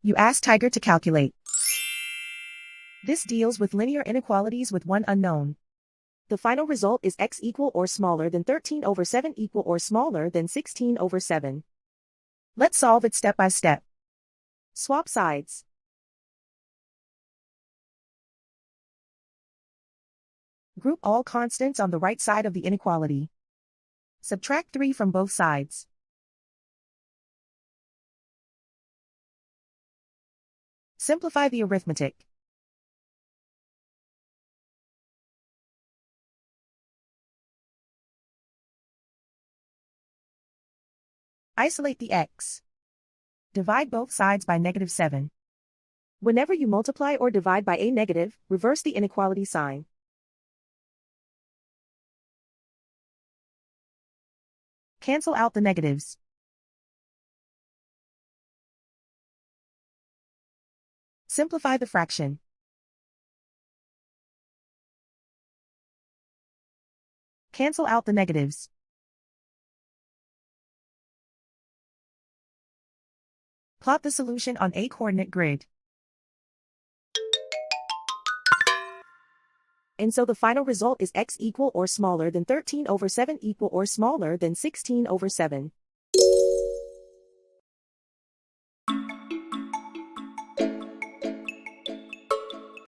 You ask Tiger to calculate. This deals with linear inequalities with one unknown. The final result is x equal or smaller than 13/7 equal or smaller than 16/7. Let's solve it step by step. Swap sides. Group all constants on the right side of the inequality. Subtract 3 from both sides. Simplify the arithmetic. Isolate the x. Divide both sides by -7. Whenever you multiply or divide by a negative, reverse the inequality sign. Cancel out the negatives. Simplify the fraction. Cancel out the negatives. Plot the solution on a coordinate grid. And so the final result is x equal or smaller than 13/7 equal or smaller than 16/7.